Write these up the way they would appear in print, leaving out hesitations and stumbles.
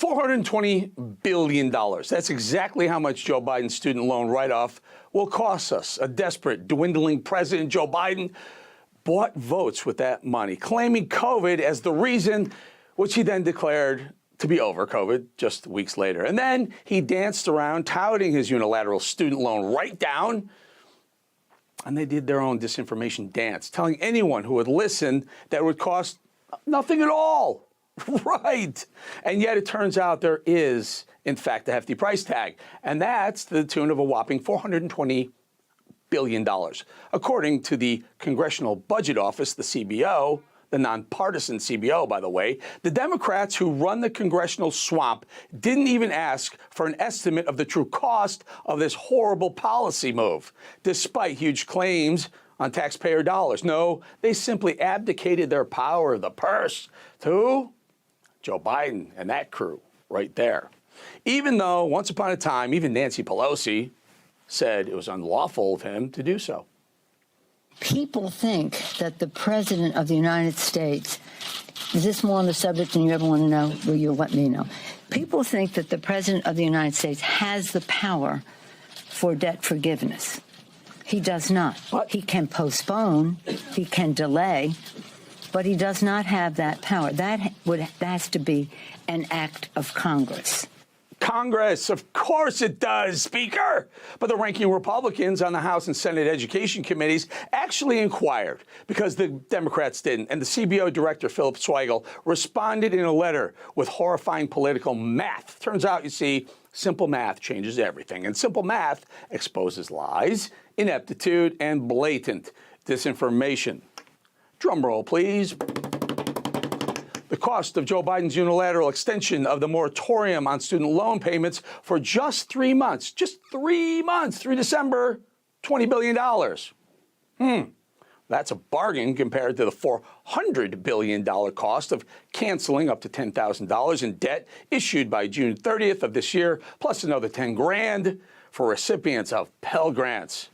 $420 billion. That's exactly how much Joe Biden's student loan write-off will cost us. A desperate, dwindling President Joe Biden bought votes with that money, claiming COVID as the reason, which he then declared to be over COVID just weeks later. And then he danced around touting his unilateral student loan write-down. And they did their own disinformation dance, telling anyone who would listen that it would cost nothing at all. Right. And yet it turns out there is, in fact, a hefty price tag. And that's to the tune of a whopping $420 billion. According to the Congressional Budget Office, the CBO, the nonpartisan CBO, by the way, the Democrats who run the congressional swamp didn't even ask for an estimate of the true cost of this horrible policy move, despite huge claims on taxpayer dollars. No, they simply abdicated their power of the purse to Joe Biden and that crew right there. Even though, once upon a time, even Nancy Pelosi said it was unlawful of him to do so. People think that the President of the United States, is this more on the subject than you ever want to know? Well, you'll let me know. People think that the President of the United States has the power for debt forgiveness. He does not. What? He can postpone, he can delay, but he does not have that power. That has to be an act of Congress. Congress, of course it does, Speaker. But the ranking Republicans on the House and Senate Education Committees actually inquired because the Democrats didn't. And the CBO director, Philip Zweigel, responded in a letter with horrifying political math. Turns out, you see, simple math changes everything. And simple math exposes lies, ineptitude, and blatant disinformation. Drum roll, please. The cost of Joe Biden's unilateral extension of the moratorium on student loan payments for just 3 months, through December, $20 billion. That's a bargain compared to the $400 billion cost of canceling up to $10,000 in debt issued by June 30th of this year, plus another $10 grand for recipients of Pell Grants.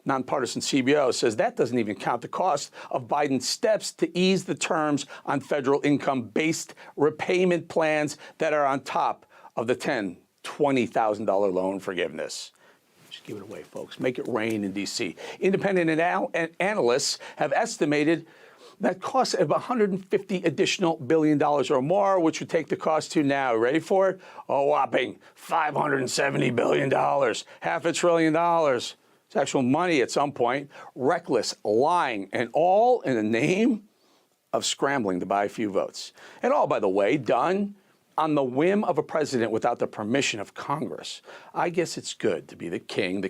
Nonpartisan CBO says that doesn't even count the cost of Biden's steps to ease the terms on federal income-based repayment plans that are on top of the $10,000, $20,000 loan forgiveness. Just give it away, folks. Make it rain in D.C. Independent analysts have estimated that costs of $150 additional billion or more, which would take the cost to now, ready for it? A whopping $570 billion, half $1 trillion. It's actual money at some point, reckless, lying, and all in the name of scrambling to buy a few votes. And all, by the way, done on the whim of a president without the permission of Congress. I guess it's good to be the king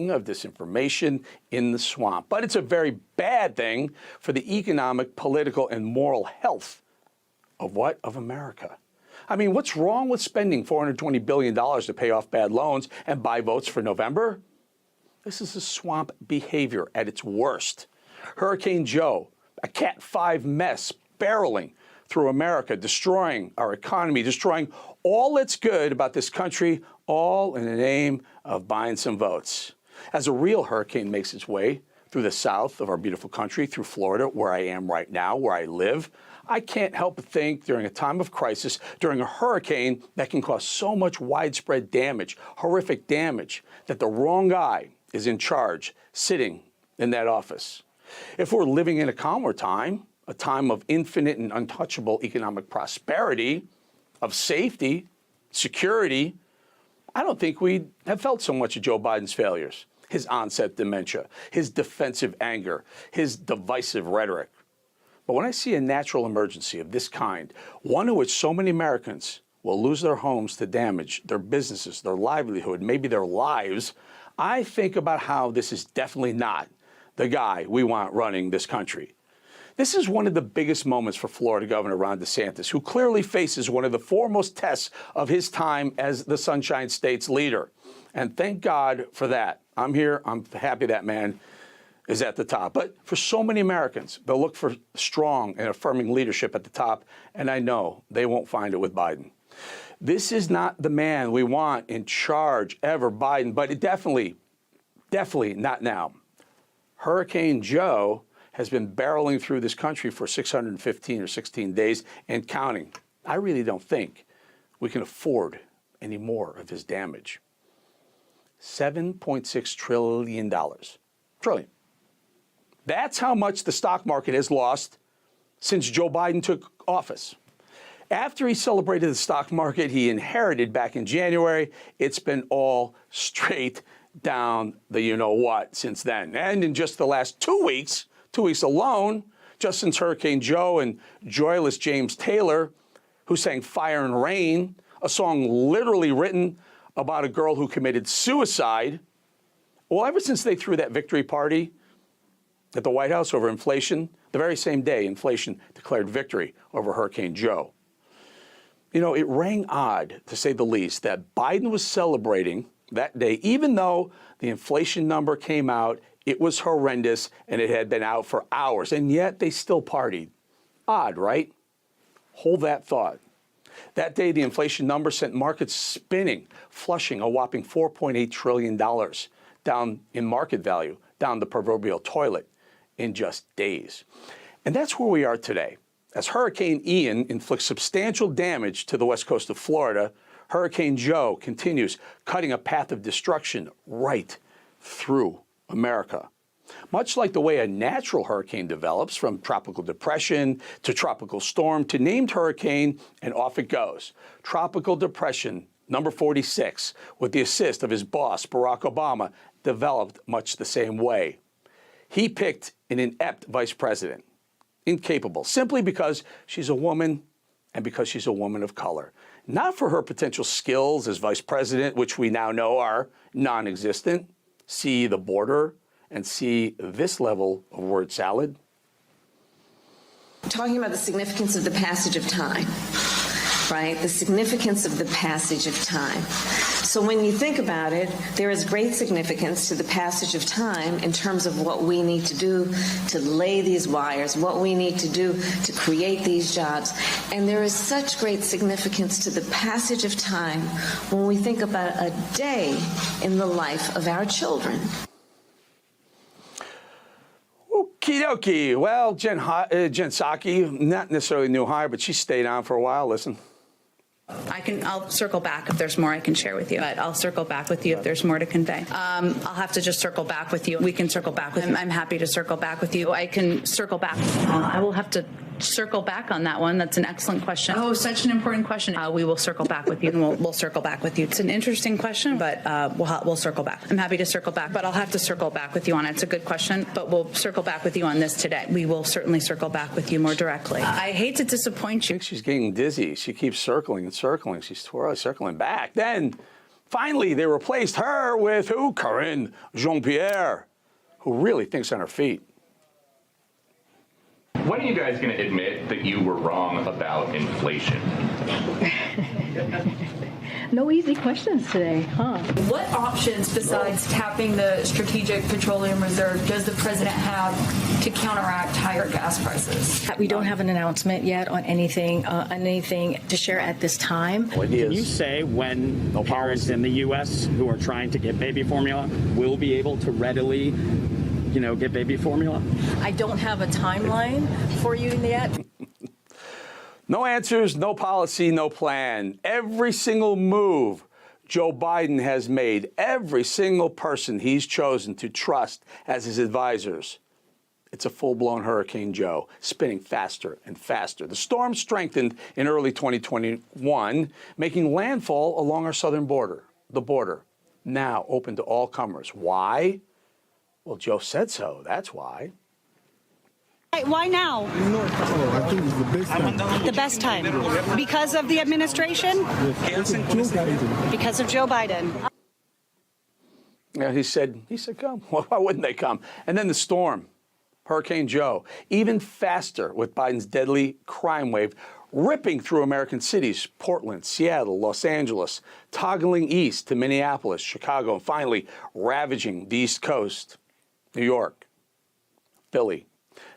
of disinformation in the swamp. But it's a very bad thing for the economic, political, and moral health of what? Of America. I mean, what's wrong with spending $420 billion to pay off bad loans and buy votes for November? This is a swamp behavior at its worst. Hurricane Joe, a Cat 5 mess barreling through America, destroying our economy, destroying all that's good about this country, all in the name of buying some votes. As a real hurricane makes its way through the south of our beautiful country, through Florida, where I am right now, where I live, I can't help but think during a time of crisis, during a hurricane that can cause so much widespread damage, horrific damage, that the wrong guy is in charge, sitting in that office. If we're living in a calmer time, a time of infinite and untouchable economic prosperity, of safety, security, I don't think we'd have felt so much of Joe Biden's failures, his onset dementia, his defensive anger, his divisive rhetoric. But when I see a natural emergency of this kind, one in which so many Americans will lose their homes to damage, their businesses, their livelihood, maybe their lives, I think about how this is definitely not the guy we want running this country. This is one of the biggest moments for Florida Governor Ron DeSantis, who clearly faces one of the foremost tests of his time as the Sunshine State's leader. And thank God for that. I'm here. I'm happy that man is at the top. But for so many Americans, they'll look for strong and affirming leadership at the top, and I know they won't find it with Biden. This is not the man we want in charge ever, Biden, but it definitely not now. Hurricane Joe has been barreling through this country for 615 or 16 days and counting. I really don't think we can afford any more of his damage. $7.6 trillion. Trillion. That's how much the stock market has lost since Joe Biden took office. After he celebrated the stock market he inherited back in January, it's been all straight down the you-know-what since then. And in just the last 2 weeks alone, just since Hurricane Joe and joyless James Taylor, who sang Fire and Rain, a song literally written about a girl who committed suicide, well, ever since they threw that victory party at the White House over inflation, the very same day inflation declared victory over Hurricane Joe. It rang odd, to say the least, that Biden was celebrating that day, even though the inflation number came out, it was horrendous, and it had been out for hours, and yet they still partied. Odd, right? Hold that thought. That day, the inflation number sent markets spinning, flushing a whopping $4.8 trillion down in market value, down the proverbial toilet in just days. And that's where we are today. As Hurricane Ian inflicts substantial damage to the west coast of Florida, Hurricane Joe continues cutting a path of destruction right through America. Much like the way a natural hurricane develops, from tropical depression to tropical storm to named hurricane, and off it goes. Tropical depression number 46, with the assist of his boss, Barack Obama, developed much the same way. He picked an inept vice president, incapable, simply because she's a woman and because she's a woman of color. Not for her potential skills as vice president, which we now know are non-existent. See the border and see this level of word salad. Talking about the significance of the passage of time, right? The significance of the passage of time. So when you think about it, there is great significance to the passage of time in terms of what we need to do to lay these wires, what we need to do to create these jobs. And there is such great significance to the passage of time when we think about a day in the life of our children. Okie dokie. Well, Jen Psaki, not necessarily new hire, but she stayed on for a while. Listen. I'll circle back if there's more I can share with you, but I'll circle back with you if there's more to convey. I'll have to just circle back with you. We can circle back with you. I'm happy to circle back with you. I can circle back. I will have to circle back on that one. That's an excellent question. Oh, such an important question. We will circle back with you, and we'll circle back with you. It's an interesting question, but we'll circle back. I'm happy to circle back, but I'll have to circle back with you on it. It's a good question, but we'll circle back with you on this today. We will certainly circle back with you more directly. I hate to disappoint you. I think she's getting dizzy. She keeps circling and circling. She's circling back. Then, finally, they replaced her with who? Karine Jean-Pierre, who really thinks on her feet. When are you guys going to admit that you were wrong about inflation? No easy questions today, huh? What options besides tapping the Strategic Petroleum Reserve does the president have to counteract higher gas prices? We don't have an announcement yet on anything to share at this time. Can you say when parents in the U.S. who are trying to get baby formula will be able to readily, get baby formula? I don't have a timeline for you yet. No answers, no policy, no plan. Every single move Joe Biden has made, every single person he's chosen to trust as his advisors, it's a full-blown Hurricane Joe, spinning faster and faster. The storm strengthened in early 2021, making landfall along our southern border, the border, now open to all comers. Why? Well, Joe said so. That's why. Why now? I think it's the best time. The best time. Because of the administration? Because of Joe Biden. Yeah, he said, come. Why wouldn't they come? And then the storm, Hurricane Joe, even faster with Biden's deadly crime wave ripping through American cities, Portland, Seattle, Los Angeles, toggling east to Minneapolis, Chicago, and finally ravaging the East Coast, New York, Philly.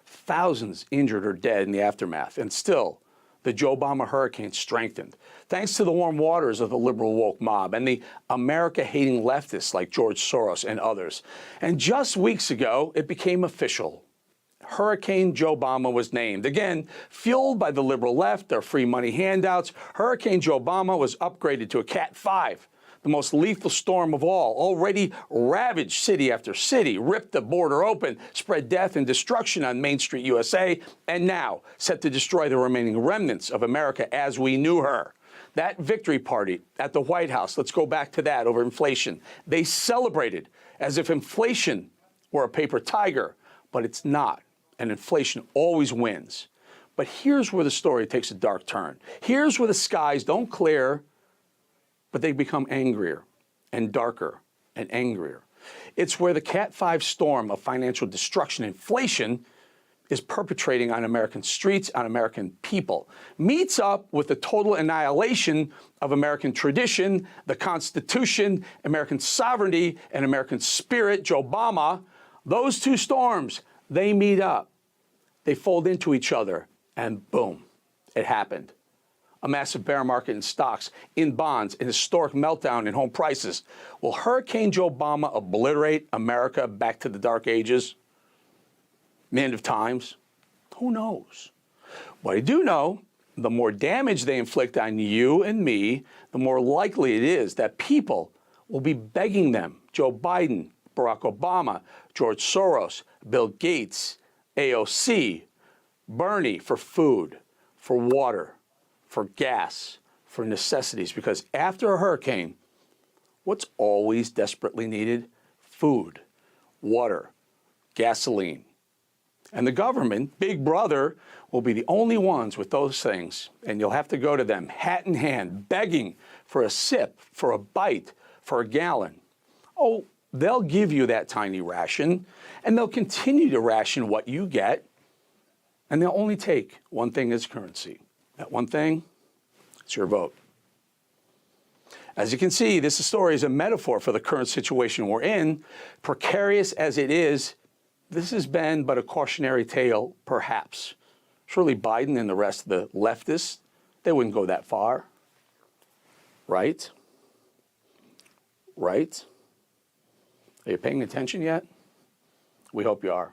Thousands injured or dead in the aftermath, and still, the Joe-Bama hurricane strengthened, thanks to the warm waters of the liberal woke mob and the America-hating leftists like George Soros and others. And just weeks ago, it became official. Hurricane Joe-Bama was named. Again, fueled by the liberal left, their free money handouts, Hurricane Joe-Bama was upgraded to a Cat 5, the most lethal storm of all, already ravaged city after city, ripped the border open, spread death and destruction on Main Street, USA, and now set to destroy the remaining remnants of America as we knew her. That victory party at the White House, let's go back to that over inflation. They celebrated as if inflation were a paper tiger, but it's not. And inflation always wins. But here's where the story takes a dark turn. Here's where the skies don't clear, but they become angrier and darker and angrier. It's where the Cat 5 storm of financial destruction, inflation, is perpetrating on American streets, on American people, meets up with the total annihilation of American tradition, the Constitution, American sovereignty, and American spirit. Joe-Bama, those two storms, they meet up, they fold into each other, and boom, it happened. A massive bear market in stocks, in bonds, an historic meltdown in home prices. Will Hurricane Joe-Bama obliterate America back to the dark ages? The end of times? Who knows? What I do know, the more damage they inflict on you and me, the more likely it is that people will be begging them, Joe Biden, Barack Obama, George Soros, Bill Gates, AOC, Bernie, for food, for water, for gas, for necessities. Because after a hurricane, what's always desperately needed? Food, water, gasoline. And the government, Big Brother, will be the only ones with those things. And you'll have to go to them hat in hand, begging for a sip, for a bite, for a gallon. Oh, they'll give you that tiny ration, and they'll continue to ration what you get, and they'll only take one thing as currency. That one thing, it's your vote. As you can see, this story is a metaphor for the current situation we're in. Precarious as it is, this has been but a cautionary tale, perhaps. Surely Biden and the rest of the leftists, they wouldn't go that far. Right? Right? Are you paying attention yet? We hope you are.